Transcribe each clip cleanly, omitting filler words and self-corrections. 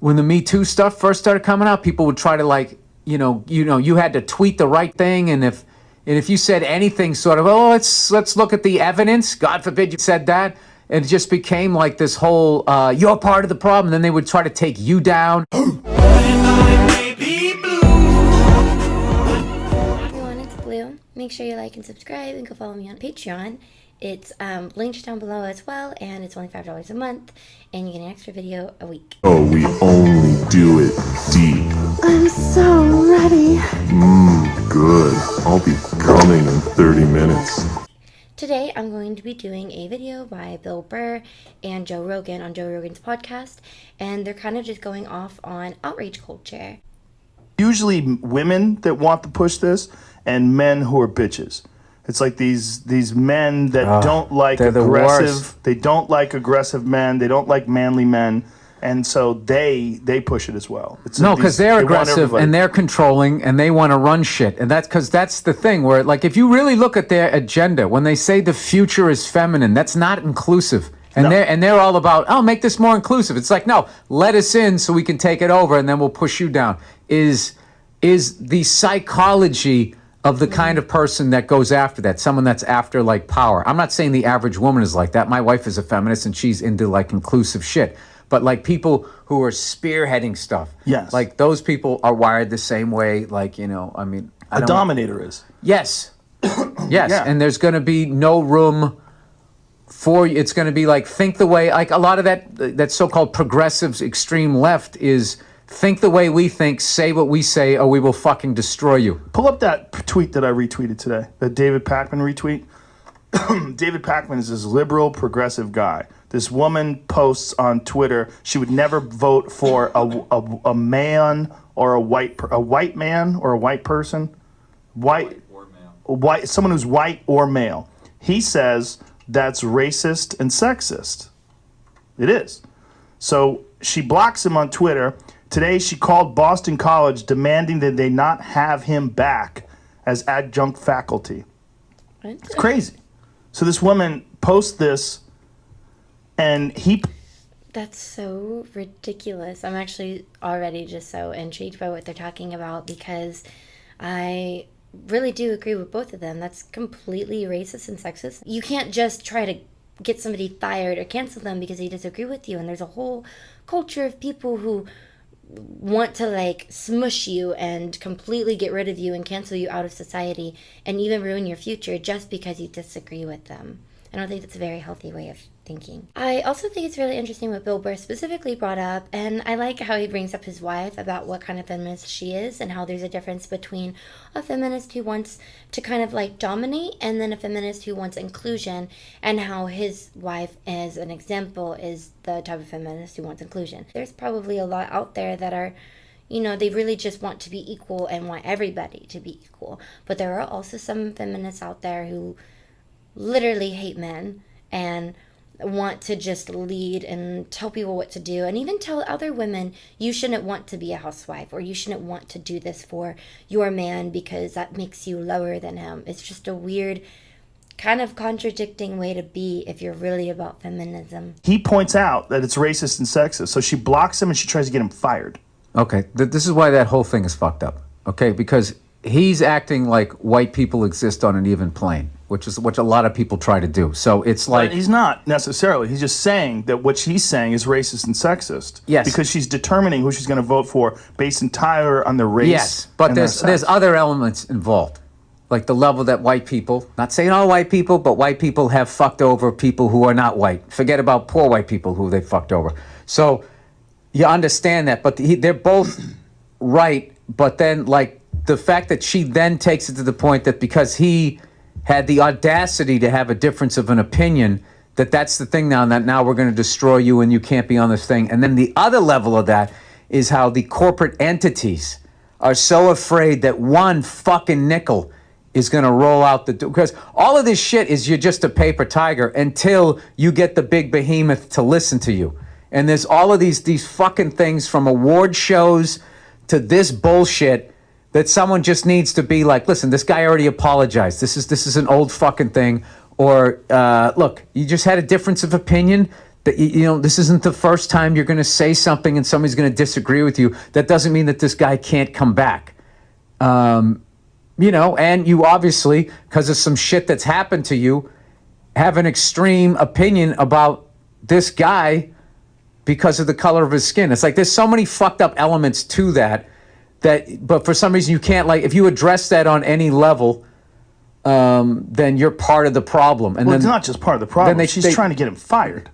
when the Me Too stuff first started coming out, people would try to like, you had to tweet the right thing, and if you said anything sort of, oh, let's look at the evidence, God forbid you said that, it just became like this whole, you're part of the problem. Then they would try to take you down. Everyone, it's Blue. Make sure you like and subscribe and go follow me on Patreon. It's linked down below as well, and it's only $5 a month, and you get an extra video a week. Oh, we only do it deep. I'm so ready. Good. I'll be coming in 30 minutes. Today, I'm going to be doing a video by Bill Burr and Joe Rogan on Joe Rogan's podcast, and they're kind of just going off on outrage culture. Usually women that want to push this and men who are bitches. It's like these men that don't like aggressive. They don't like aggressive men. They don't like manly men, and so they push it as well. Because they're aggressive and they're controlling and they want to run shit, and that's the thing where, like, if you really look at their agenda, when they say the future is feminine, that's not inclusive, and they're all about, oh, make this more inclusive. It's like, no, let us in so we can take it over and then we'll push you down. Is the psychology of the kind of person that goes after that, someone that's after like power. I'm not saying the average woman is like that. My wife is a feminist and she's into like inclusive shit. But like people who are spearheading stuff, yes, like those people are wired the same way. Like, a dominator is. Yes, yes, Yeah. And there's going to be no room for you. It's going to be like, think the way, like a lot of that so-called progressives, extreme left is. Think the way we think, say what we say, or we will fucking destroy you. Pull up that tweet that I retweeted today, that David Pakman retweet. David Pakman is this liberal, progressive guy. This woman posts on Twitter she would never vote for a man or a white man or a white person, white or male, someone who's white or male. He says that's racist and sexist. It is. So she blocks him on Twitter. Today, she called Boston College demanding that they not have him back as adjunct faculty. It's crazy. So this woman posts this, and That's so ridiculous. I'm actually already just so intrigued by what they're talking about, because I really do agree with both of them. That's completely racist and sexist. You can't just try to get somebody fired or cancel them because they disagree with you. And there's a whole culture of people who want to like smush you and completely get rid of you and cancel you out of society and even ruin your future just because you disagree with them. I don't think that's a very healthy way of thinking. I also think it's really interesting what Bill Burr specifically brought up, and I like how he brings up his wife about what kind of feminist she is and how there's a difference between a feminist who wants to kind of like dominate and then a feminist who wants inclusion, and how his wife, as an example, is the type of feminist who wants inclusion. There's probably a lot out there that are, they really just want to be equal and want everybody to be equal. But there are also some feminists out there who literally hate men and want to just lead and tell people what to do, and even tell other women, you shouldn't want to be a housewife, or you shouldn't want to do this for your man because that makes you lower than him. It's just a weird, kind of contradicting way to be if you're really about feminism. He points out that it's racist and sexist, so she blocks him and she tries to get him fired. Okay, this is why that whole thing is fucked up. Okay, because he's acting like white people exist on an even plane, which a lot of people try to do. So it's like... But he's not necessarily. He's just saying that what she's saying is racist and sexist. Yes. Because she's determining who she's going to vote for based entirely on the race. Yes, but there's other elements involved. Like the level that white people, not saying all white people, but white people have fucked over people who are not white. Forget about poor white people who they fucked over. So you understand that, but they're both right. But then, like, the fact that she then takes it to the point that because he had the audacity to have a difference of an opinion, that's the thing now, and that now we're going to destroy you and you can't be on this thing. And then the other level of that is how the corporate entities are so afraid that one fucking nickel is going to roll out the door. Because all of this shit is you're just a paper tiger until you get the big behemoth to listen to you. And there's all of these fucking things, from award shows to this bullshit, that someone just needs to be like, listen, this guy already apologized. This is an old fucking thing. Or, look, you just had a difference of opinion. that this isn't the first time you're going to say something and somebody's going to disagree with you. That doesn't mean that this guy can't come back. And you obviously, because of some shit that's happened to you, have an extreme opinion about this guy because of the color of his skin. It's like there's so many fucked up elements to that, but for some reason you can't, like, if you address that on any level, then you're part of the problem. And Well, then it's not just part of the problem. then She's trying to get him fired.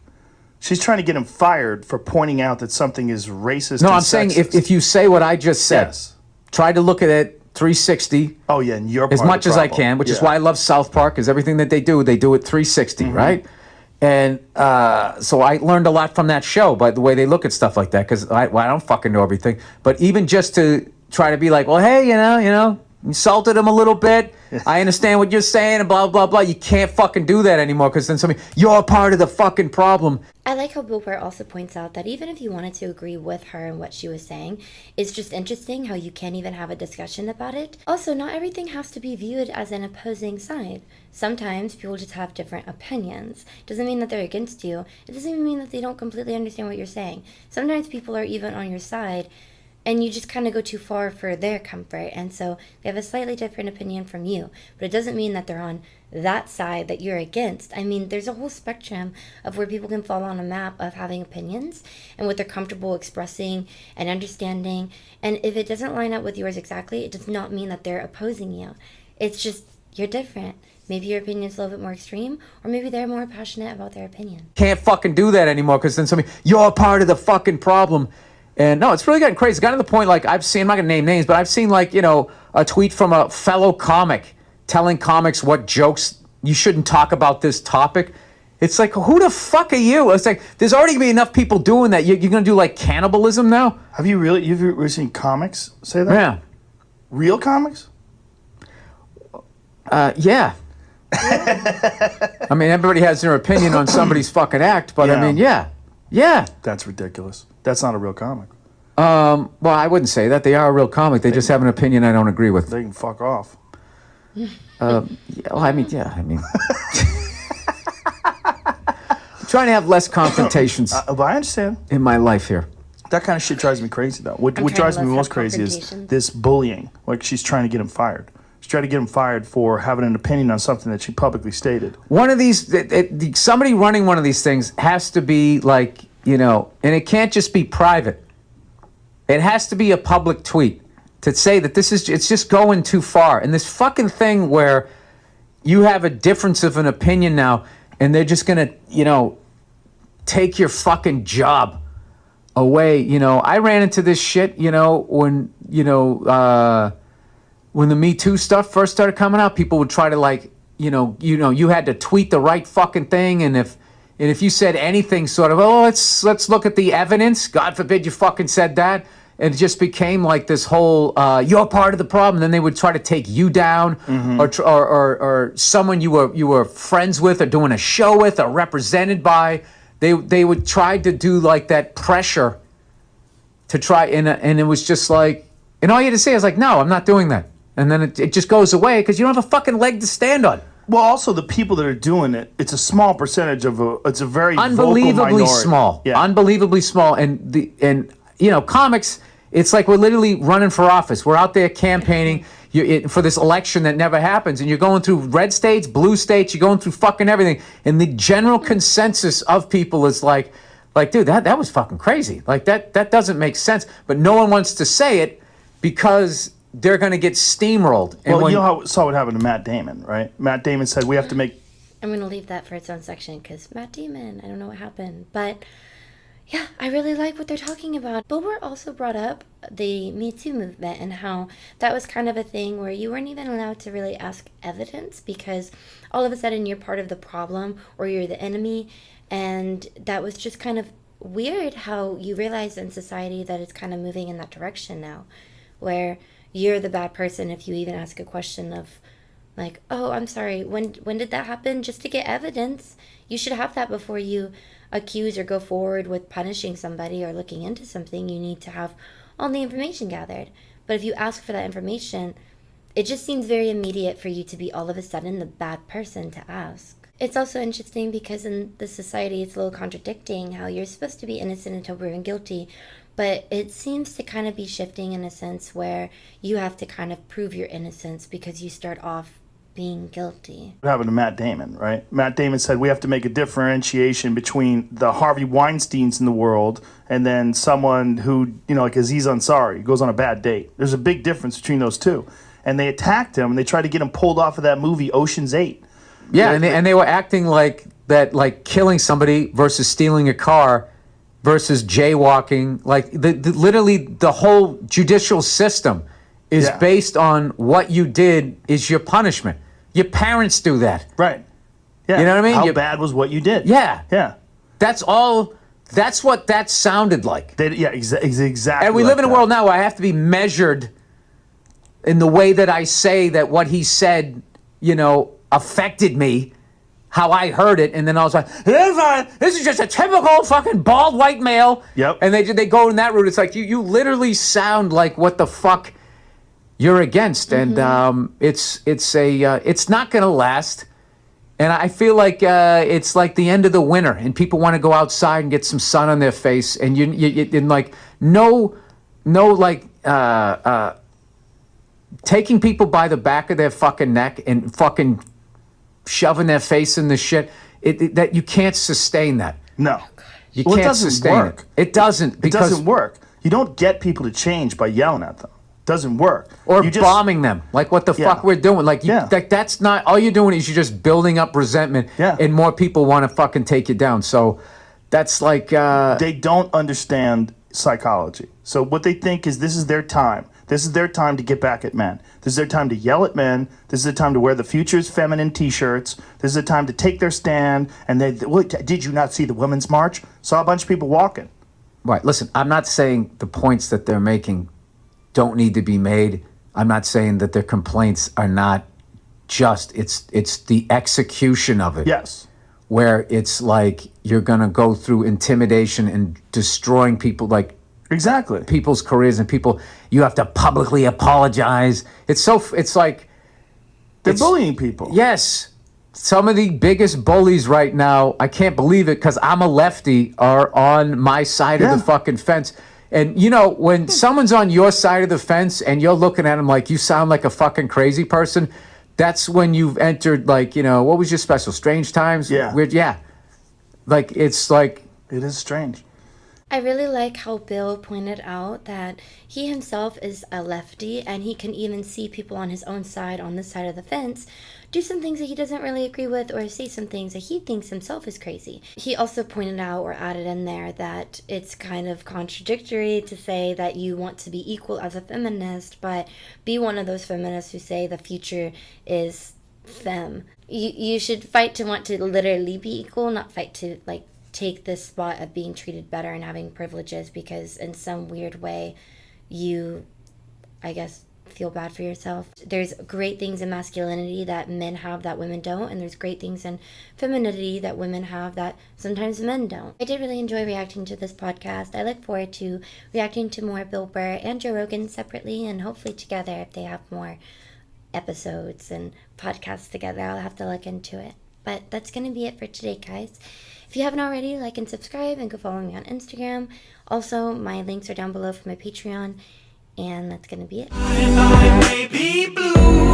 She's trying to get him fired for pointing out that something is racist. No, and I'm saying sexist. if you say what I just said, Yes. try to look at it 360 Oh yeah, and you're as part much of as the I problem. can, which is Yeah. why I love South Park, because everything that they do it 360, Mm-hmm. right? And so I learned a lot from that show by the way they look at stuff like that, because I don't fucking know everything. But even just to try to be like, well, hey, insulted him a little bit. I understand what you're saying and blah, blah, blah. You can't fucking do that anymore, because then you're part of the fucking problem. I like how Bill Burr also points out that even if you wanted to agree with her and what she was saying, it's just interesting how you can't even have a discussion about it. Also, not everything has to be viewed as an opposing side. Sometimes people just have different opinions. Doesn't mean that they're against you. It doesn't even mean that they don't completely understand what you're saying. Sometimes people are even on your side, and you just kind of go too far for their comfort, and so they have a slightly different opinion from you. But it doesn't mean that they're on that side that you're against. I mean, there's a whole spectrum of where people can fall on a map of having opinions and what they're comfortable expressing and understanding. And if it doesn't line up with yours exactly, it does not mean that they're opposing you. It's just you're different. Maybe your opinion's a little bit more extreme, or maybe they're more passionate about their opinion. Can't fucking do that anymore, because then you're part of the fucking problem. And no, it's really gotten crazy. It's gotten to the point, like, I've seen, I'm not going to name names, but I've seen, like, a tweet from a fellow comic telling comics what jokes you shouldn't talk about this topic. It's like, who the fuck are you? It's like, there's already going to be enough people doing that. You're going to do, like, cannibalism now? Have you really? You've really seen comics say that? Yeah. Real comics? Yeah. I mean, everybody has their opinion on somebody's fucking act, but Yeah. I mean, yeah. Yeah. That's ridiculous. That's not a real comic. Well, I wouldn't say that. They are a real comic. They just have an opinion I don't agree with. They can fuck off. Yeah, well, I mean. I'm trying to have less confrontations But I understand. in my life here. That kind of shit drives me crazy, though. What trying to drives me less most have crazy is confrontations. this bullying. Like, she's trying to get him fired. She's trying to get him fired for having an opinion on something that she publicly stated. One of these, somebody running one of these things has to be like, and it can't just be private. It has to be a public tweet to say that it's just going too far. And this fucking thing where you have a difference of an opinion now, and they're just gonna, take your fucking job away. I ran into this shit, when the Me Too stuff first started coming out, people would try to, like, you had to tweet the right fucking thing, and if you said anything sort of, let's look at the evidence, God forbid you fucking said that, and it just became like this whole, you're part of the problem. Then they would try to take you down, or someone you were friends with, or doing a show with, or represented by. They would try to do like that pressure to try, and it was just like, and all you had to say is like, no, I'm not doing that. And then it just goes away because you don't have a fucking leg to stand on. Well, also the people that are doing it, it's a small percentage of it's a very vocal Unbelievably minority. small. Yeah. Unbelievably small. And comics, it's like we're literally running for office. We're out there campaigning for this election that never happens. And you're going through red states, blue states, you're going through fucking everything. And the general consensus of people is like, dude, that was fucking crazy. Like, that doesn't make sense. But no one wants to say it because they're going to get steamrolled. And Well, you saw what happened to Matt Damon, right? Matt Damon said we have to make. I'm going to leave that for its own section because Matt Damon, I don't know what happened. But yeah, I really like what they're talking about. Bill Burr also brought up the Me Too movement and how that was kind of a thing where you weren't even allowed to really ask evidence because all of a sudden you're part of the problem or you're the enemy. And that was just kind of weird how you realize in society that it's kind of moving in that direction now, where you're the bad person if you even ask a question of like, oh, I'm sorry, when did that happen? Just to get evidence. You should have that before you accuse or go forward with punishing somebody or looking into something. You need to have all the information gathered. But if you ask for that information, it just seems very immediate for you to be all of a sudden the bad person to ask. It's also interesting because in the society it's a little contradicting how you're supposed to be innocent until proven guilty, but it seems to kind of be shifting in a sense where you have to kind of prove your innocence because you start off being guilty. What happened to Matt Damon, right? Matt Damon said we have to make a differentiation between the Harvey Weinsteins in the world and then someone who, like Aziz Ansari, goes on a bad date. There's a big difference between those two. And they attacked him and they tried to get him pulled off of that movie Ocean's 8. Yeah, and they were acting like that, like killing somebody versus stealing a car versus jaywalking. Like literally the whole judicial system is based on what you did is your punishment. Your parents do that. Right. Yeah. You know what I mean? How bad was what you did? Yeah. Yeah. That's all. That's what that sounded like. Exactly. And we live in a world now where I have to be measured in the way that I say that what he said, affected me, how I heard it, and then I was like, this is just a typical fucking bald white male. Yep. And they go in that route. It's like you literally sound like what the fuck you're against, and it's not gonna last. And I feel like it's like the end of the winter, and people want to go outside and get some sun on their face, and taking people by the back of their fucking neck and fucking shoving their face in the shit. That you can't sustain that. No. You can't it doesn't sustain work. it. It doesn't. Because it doesn't work. You don't get people to change by yelling at them. Doesn't work. Or you bombing them, like what the fuck we're doing. Like that's not all you're doing is you're just building up resentment, and more people want to fucking take you down. So that's like they don't understand psychology. So what they think is this is their time. This is their time to get back at men. This is their time to yell at men. This is the time to wear the Future's feminine T-shirts. This is the time to take their stand. And did you not see the Women's March? Saw a bunch of people walking. Right. Listen, I'm not saying the points that they're making don't need to be made. I'm not saying that their complaints are not just. It's the execution of it. Yes. Where it's like you're gonna go through intimidation and destroying people, like exactly people's careers and people. You have to publicly apologize. It's like they're bullying people. Yes. Some of the biggest bullies right now, I can't believe it because I'm a lefty, are on my side of the fucking fence. And, when someone's on your side of the fence and you're looking at them like you sound like a fucking crazy person, that's when you've entered, like, what was your special? Strange Times? Yeah. Weird, yeah. Like, it's like... It is strange. I really like how Bill pointed out that he himself is a lefty and he can even see people on his own side, on this side of the fence, do some things that he doesn't really agree with or say some things that he thinks himself is crazy. He also pointed out or added in there that it's kind of contradictory to say that you want to be equal as a feminist, but be one of those feminists who say the future is femme. You should fight to want to literally be equal, not fight to, like, take this spot of being treated better and having privileges because in some weird way you, I guess, feel bad for yourself. There's great things in masculinity that men have that women don't, and there's great things in femininity that women have that sometimes men don't. I did really enjoy reacting to this podcast. I look forward to reacting to more Bill Burr and Joe Rogan separately and hopefully together if they have more episodes and podcasts together. I'll have to look into it. But that's going to be it for today, guys. If you haven't already, like and subscribe and go follow me on Instagram. Also, my links are down below for my Patreon. And that's going to be it. I may be blue.